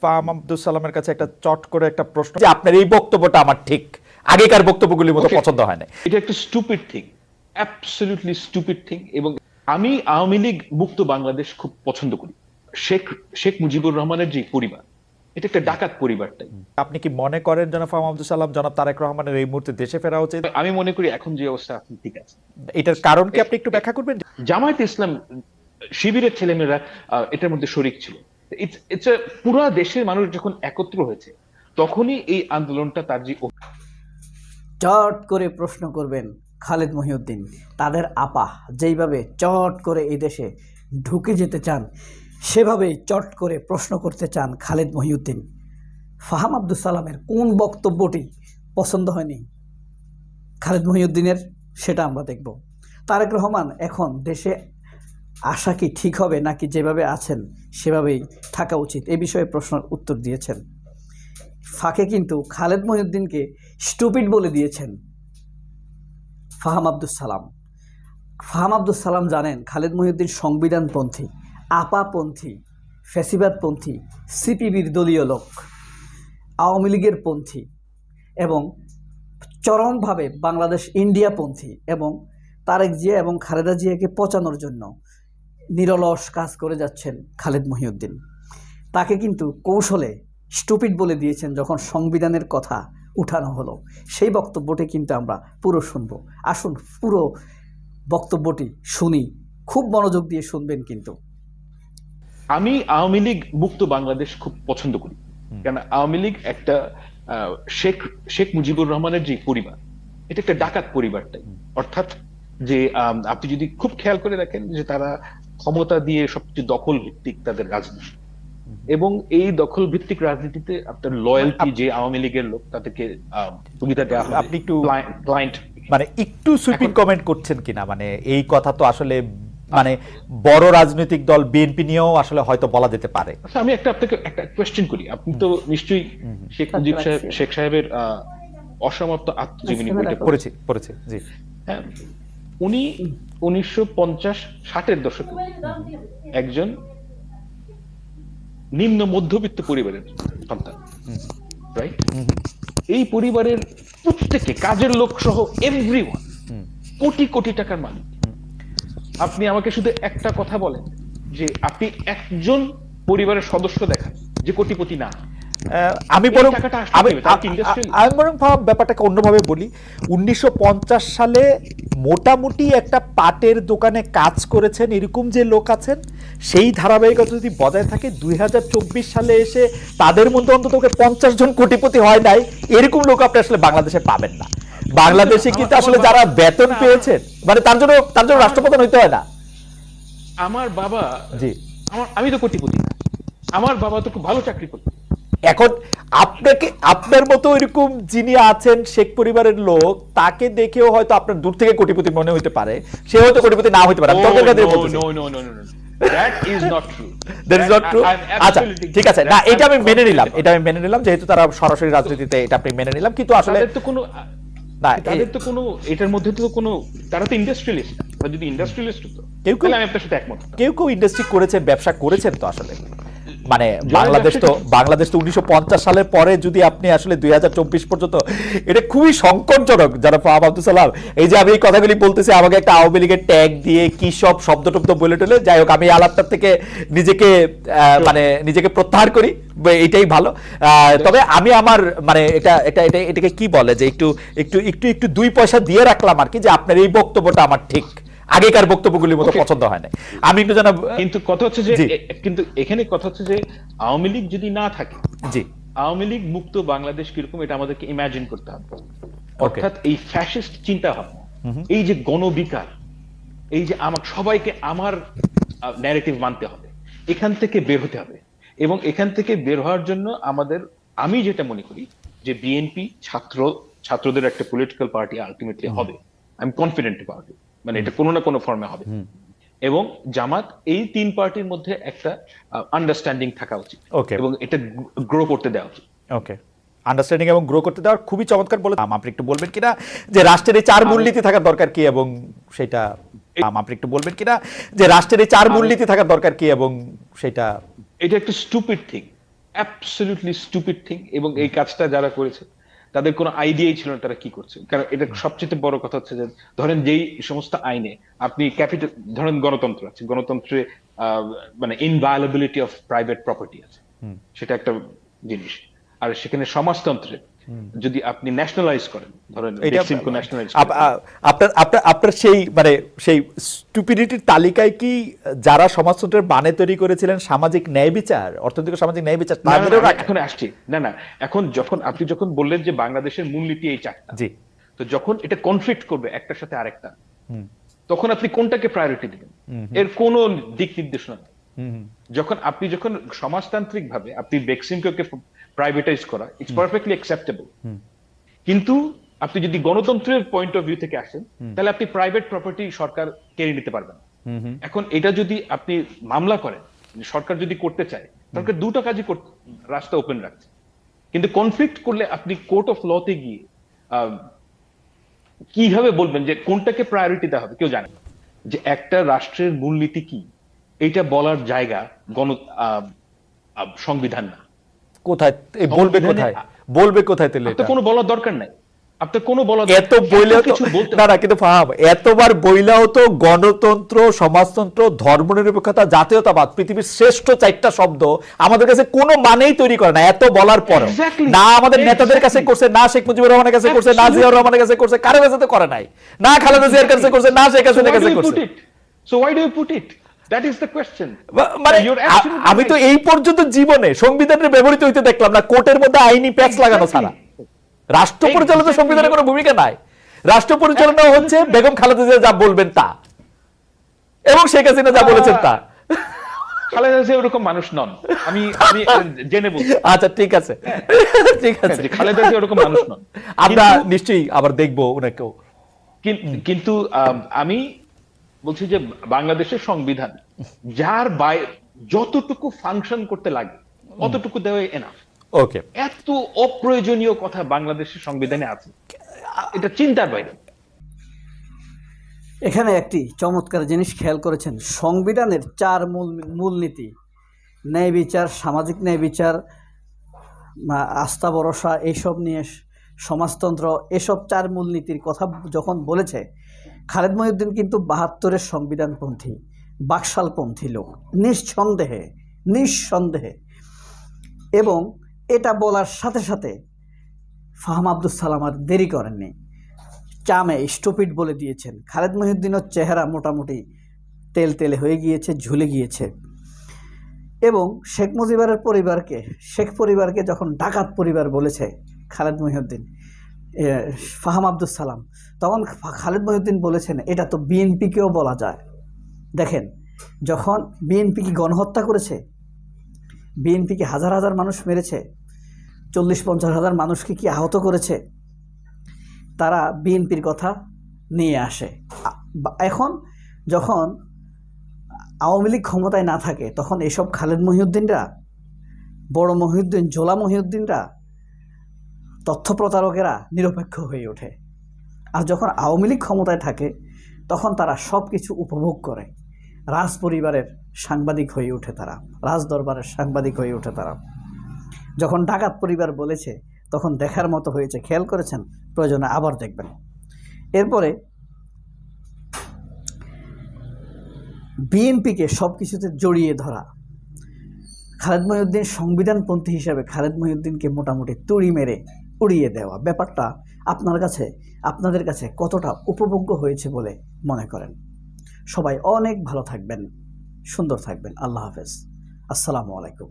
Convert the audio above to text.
ফাহাম আব্দুল সালামের কাছে একটা চট করে একটা প্রশ্ন, যে আপনার এই বক্তব্যটা আমার ঠিক আগেকার বক্তব্যগুলির মতো পছন্দ হয় না। এটা একটা stupid thing, absolutely stupid thing. এবং আমি আওয়ামী লীগ মুক্ত বাংলাদেশ খুব পছন্দ করি। শেখ মুজিবুর রহমানের যে পরিবার, এটা একটা ডাকাত পরিবারটাই। আপনি কি মনে করেন জনাব ফাহাম আব্দুল সালাম, জনাব তারেক রহমানের এই মুহূর্তে দেশে ফেরা উচিত? আমি মনে করি এখন যে অবস্থা এখন ঠিক আছে। এটার কারণ কি আপনি একটু ব্যাখ্যা করবেন? জামায়াতে ইসলাম শিবিরের ছেলেমেয়েরা এটার মধ্যে শরিক ছিল। ইটস পুরো দেশের মানুষ যখন একত্র হয়েছে তখনই এই আন্দোলনটা তার যে চট করে প্রশ্ন করবেন খালেদ মহিউদ্দিন। তাদের আপা যেইভাবে চট করে এই দেশে ঢুকে যেতে চান, সেভাবেই চট করে প্রশ্ন করতে চান খালেদ মহিউদ্দিন। ফাহাম আব্দুল সালামের কোন বক্তব্যটি পছন্দ হয়নি খালেদ মহিউদ্দিনের, সেটা আমরা দেখব। তারেক রহমান এখন দেশে আসা কি ঠিক হবে, নাকি যেভাবে আছেন সেভাবেই থাকা উচিত, এ বিষয়ে প্রশ্নের উত্তর দিয়েছেন। ফাঁকে কিন্তু খালেদ মহিউদ্দিনকে স্টুপিড বলে দিয়েছেন ফাহাম আব্দুল সালাম। ফাহাম আব্দুল সালাম জানেন খালেদ মহিউদ্দিন সংবিধানপন্থী, আপাপন্থী, ফ্যাসিবাদপন্থী, সিপিবির দলীয় লোক, আওয়ামী লীগের পন্থী এবং চরমভাবে বাংলাদেশ ইন্ডিয়াপন্থী, এবং তারেক জিয়া এবং খালেদা জিয়াকে পচানোর জন্য নিরলস কাজ করে যাচ্ছেন খালেদ মহিউদ্দিন। তাকে কিন্তু কৌশলে স্টুপিড বলে দিয়েছেন যখন সংবিধানের কথা উঠানো হলো। সেই বক্তব্যটি কিন্তু আমরা পুরো শুনবো। আসুন পুরো বক্তব্যটি শুনি, খুব মনোযোগ দিয়ে শুনবেন। কিন্তু আমি আওয়ামী লীগ মুক্ত বাংলাদেশ খুব পছন্দ করি, কারণ আওয়ামী লীগ একটা শেখ মুজিবুর রহমানের যে পরিবার, এটা একটা ডাকাত পরিবারটাই। অর্থাৎ যে আপনি যদি খুব খেয়াল করে দেখেন যে তারা ক্ষমতা দিয়ে সবচেয়ে দখল ভিত্তিক তাদের রাজনীতি, এবং এই দখল ভিত্তিক রাজনীতিতে আপনার লয়্যালটি যে আওয়ামী লীগের লোক তাদেরকে সুবিধা দেওয়া হবে। আপনি একটু ক্লায়েন্ট মানে একটু সুইপিং কমেন্ট করছেন কিনা, মানে এই কথা তো আসলে মানে বড় রাজনৈতিক দল বিএনপি নিয়েও আসলে হয়তো বলা যেতে পারে। আচ্ছা, আমি আপনাকে একটা কোয়েশ্চেন করি। আপনি তো নিশ্চয়ই শেখ সাহেবের অসমাপ্ত আত্মজীবনী বইটা পড়েছি। জি হ্যাঁ, উনি 1950-60-এর দশকে একজন নিম্ন মধ্যবিত্ত পরিবারের সন্তান, রাইট? এই পরিবারের প্রত্যেকে, কাজের লোক সহ এভরিওয়ান কোটি কোটি টাকার মালিক। আপনি আমাকে শুধু একটা কথা বলেন যে আপনি একজন পরিবারের সদস্য দেখান যে কোটিপতি না। আমি বরং ব্যাপারটাকে অন্যভাবে বলি। 1950 সালে মোটামুটি একটা পাটের দোকানে কাজ করেছেন এরকম যে লোক আছেন, সেই ধারাবাহিকতা যদি বজায় থাকে 2024 সালে এসে তাদের মধ্যে অন্তত 50 জন কোটিপতি হয় নাই, এরকম লোক আপনি আসলে বাংলাদেশে পাবেন না। বাংলাদেশে কিন্তু আসলে যারা বেতন পেয়েছেন, মানে তার জন্য রাষ্ট্রপ্রধান হইতে হয় না। আমার বাবা, জি, আমি তো কোটিপতি না, আমার বাবা তো খুব ভালো চাকরি করত। এখন আপনার মতো এরকম যিনি আছেন শেখ পরিবারের লোক, তাকে দেখেও হয়তো আপনার দূর থেকে কোটিপতি মনে হইতে পারে, সে হয়তো কোটিপতি না হইতে পারে। আচ্ছা ঠিক আছে, না এটা আমি মেনে নিলাম যেহেতু তারা সরাসরি রাজনীতিতে, এটা আপনি মেনে নিলাম। কিন্তু আসলে তাদের তো কোনো এটার মধ্যে তো কোনো, তারা তো ইন্ডাস্ট্রিয়ালিস্ট। যদি ইন্ডাস্ট্রিয়ালিস্ট হতো তাহলে আমি আপনার সাথে একমত। কেউ ইন্ডাস্ট্রি করেছেন, ব্যবসা করেছেন। তো আসলে মানে বাংলাদেশ তো 1950 সালের পরে যদি আপনি আসলে 2024 পর্যন্ত, এটা খুবই সংকটজনক যারা ফাহাম আব্দুল সালাম। এই যে আমি এই কথাগুলি বলতেছি, আমাকে একটা আওয়ামী লীগের ট্যাগ দিয়ে কি সব শব্দ টব্দ বলে টলে, যাই হোক আমি আলাপটার থেকে নিজেকে প্রত্যাহার করি, এটাই ভালো। তবে আমি আমার মানে এটাকে কি বলে যে একটু 2 পয়সা দিয়ে রাখলাম আর কি, যে আপনার এই বক্তব্যটা আমার ঠিক আগেকার বক্তব্যগুলির মতো পছন্দ হয় না। আমি একটু জানাব, কিন্তু কথা হচ্ছে যে এখানে কথা হচ্ছে যে আওয়ামী লীগ যদি না থাকে, জি, আওয়ামী লীগ মুক্ত বাংলাদেশ কিরকম এটা আমাদেরকে ইমাজিন করতে হবে। অর্থাৎ এই ফ্যাসিস্ট চিন্তা ভাবনা, এই যে গণবিকার, এই যে সবাইকে আমার ন্যারেটিভ মানতে হবে, এখান থেকে বের হতে হবে। এবং এখান থেকে বের হওয়ার জন্য আমি যেটা মনে করি যে বিএনপি ছাত্রদের একটা পলিটিক্যাল পার্টি আলটিমেটলি হবে। আমি কনফিডেন্ট অ্যাবাউট ইট, মানে এটা কোনো না কোনো ফর্মে হবে। এবং জামাত, এই 3 পার্টির মধ্যে একটা আন্ডারস্ট্যান্ডিং থাকা উচিত এবং এটা গ্রো করতে দেওয়া উচিত। ওকে, আন্ডারস্ট্যান্ডিং এবং গ্রো করতে দেওয়ার খুবই চমৎকার বলে। আপনি একটু বলবেন কিনা যে রাষ্ট্রের এই 4 মূলনীতি থাকার দরকার কি, এবং সেটা আপনি একটু বলবেন কিনা যে রাষ্ট্রের এই 4 মূলনীতি থাকার দরকার কি, এবং সেটা এটা একটা stupid thing, absolutely stupid thing, এবং এই কাজটা যারা করেছে তাদের কোনো আইডিয়াই ছিল না তারা কি করছে। কারণ এটা সবচেয়ে বড় কথা হচ্ছে যে ধরেন যেই সমস্ত আইনে আপনি ক্যাপিটাল, ধরেন গণতন্ত্র আছে, গণতন্ত্রে মানে ইনভায়োলেবিলিটি অফ প্রাইভেট প্রপার্টি আছে, সেটা একটা জিনিস। আর সেখানে সমাজতন্ত্রে যদি আপনি ন্যাশনালাইজ করেন, ধরেন বেক্সিমকো ন্যাশনালাইজ, আপনার সেই মানে সেই স্টুপিডিটির তালিকায় কি যারা সমাজতন্ত্রের বানে তৈরি করেছিলেন সামাজিক ন্যায় বিচার, অর্থনৈতিক সামাজিক ন্যায় বিচার, এখন আসছি না, এখন আপনি যখন বললেন যে বাংলাদেশের মূলনীতি এই চারটা, জি, তো যখন এটা কনফ্লিক্ট করবে একটার সাথে আরেকটা, তখন আপনি কোনটাকে প্রায়োরিটি দিবেন, এর কোনো দিক নির্দেশনা নেই। যখন সমাজতান্ত্রিক ভাবে আপনি বেক্সিমকোকে প্রাইভেটাইজ করা, ইটস পারফেক্টলি অ্যাকসেপ্টেবল, কিন্তু আপনি যদি গণতন্ত্রের পয়েন্ট অফ ভিউ থেকে আসেন, তাহলে আপনি প্রাইভেট প্রপার্টি সরকার কেড়ে নিতে পারবেন। এখন এটা যদি আপনি মামলা করেন, সরকার যদি করতে চায়, সরকার দুটো কাজই রাস্তা ওপেন রাখছে, কিন্তু কনফ্লিক্ট করলে আপনি কোর্ট অফ লতে গিয়ে কিভাবে বলবেন যে কোনটাকে প্রায়োরিটি দেওয়া হবে? কেউ জানে না। যে একটা রাষ্ট্রের মূলনীতি কি, এটা বলার জায়গা সংবিধান না। কোথায় বলবে, বলবে কোথায়? তাহলে এটা কোনো বলার দরকার নাই, আপনার কোনো বলার এত বইলেও তো না, কিন্তু এতবার বইলেও তো গণতন্ত্র, সমাজতন্ত্র, ধর্মনিরপেক্ষতা, জাতীয়তাবাদ পৃথিবীর শ্রেষ্ঠ চারটা শব্দ আমাদের কাছে কোনো মানেই তৈরি করে না। এত বলার পর না আমাদের নেতাদের কাছে করছে, না শেখ মুজিবুর রহমানের কাছে করছে, না জিয়াউর রহমানের কাছে করছে, কারো কাছে তো করে নাই, না খালেদা জিয়ার কাছে করছে, না শেখ হাসিনার কাছে করছে। So why do you put it? That is the question. মানে আমি তো এই পর্যন্ত জীবনে সংবিধানের ব্যবহৃত হইতে দেখলাম না কোর্টের মধ্যে আইনি প্যাচ লাগানো ছাড়া। রাষ্ট্র পরিচালনা সংবিধানের কোনো ভূমিকা নাই। রাষ্ট্র পরিচালনা হচ্ছে বেগম খালেদা জিয়া যা বলবেন তা, এবং শেখ হাসিনা যা বলেছেন তা। খালেদা জিয়া ওরকম মানুষ নন, আমি জেনে বলছি। আচ্ছা ঠিক আছে, ঠিক আছে, খালেদা জিয়া ওরকম মানুষ নন। আমরা নিশ্চয়ই আবার দেখবো ওনাকেও। কিন্তু আমি বলছি যে বাংলাদেশের সংবিধান যার যতটুকু ফাংশন করতে লাগে অতটুকু দেওয়া এনাফ। ওকে, এত অপ্রয়োজনীয় কথা বাংলাদেশের সংবিধানে আছে, এটা চিন্তার বাইরে। এখানে একটি চমৎকার জিনিস খেয়াল করেছেন, সংবিধানের 4 মূলনীতি, ন্যায় বিচার, সামাজিক ন্যায় বিচার, আস্থা ভরসা, এইসব নিয়ে সমাজতন্ত্র, এসব 4 মূলনীতির কথা যখন বলেছে, খালেদ মহিউদ্দিন কিন্তু 72-এর সংবিধানপন্থী, বাকশালপন্থী লোক, নিঃসন্দেহে। এবং এটা বলার সাথে সাথে ফাহাম আব্দুস সালাম আর দেরি করেননি, চামে স্টুপিড বলে দিয়েছেন। খালেদ মহিউদ্দিনের চেহারা মোটামুটি তেলে হয়ে গিয়েছে, ঝুলে গিয়েছে। এবং শেখ মুজিবের পরিবারকে যখন ডাকাত পরিবার বলেছে খালেদ মহিউদ্দিন, ফাহাম আব্দুস সালাম, তখন খালেদ মহিউদ্দিন বলেছেন এটা তো বিএনপিকেও বলা যায়। দেখেন, যখন বিএনপি কি গণহত্যা করেছে, বিএনপি কি হাজার হাজার মানুষ মেরেছে, 40-50 হাজার মানুষকে কি আহত করেছে, তারা বিএনপির কথা নিয়ে আসে। এখন যখন আওয়ামী লীগ ক্ষমতায় না থাকে, তখন এসব খালেদ মহিউদ্দিনরা, বড় মহিউদ্দিন, জোলা মহিউদ্দিনরা, তথ্য প্রতারকেরা নিরপেক্ষ হয়ে ওঠে। আর যখন আওয়ামী লীগ ক্ষমতায় থাকে, তখন তারা সব কিছু উপভোগ করে, রাজ পরিবারের সাংবাদিক হয়ে ওঠে তারা, রাজ দরবারের সাংবাদিক হয়ে ওঠে তারা। যখন ডাকাত পরিবার বলেছে, তখন দেখার মতো হয়েছে। খেয়াল করেছেন? প্রয়োজনে আবার দেখবেন। এরপরে বিএনপিকে সব কিছুতে জড়িয়ে ধরা, খালেদ মহিউদ্দিন সংবিধানপন্থী হিসাবে খালেদ মহিউদ্দিনকে মোটামুটি তুড়ি মেরে উড়িয়ে দেওয়া ব্যাপারটা আপনাদের কাছে কতটা উপভোগ্য হয়েছে বলে মনে করেন? সবাই অনেক ভালো থাকবেন, সুন্দর থাকবেন। আল্লাহ হাফেজ, আসসালামু আলাইকুম।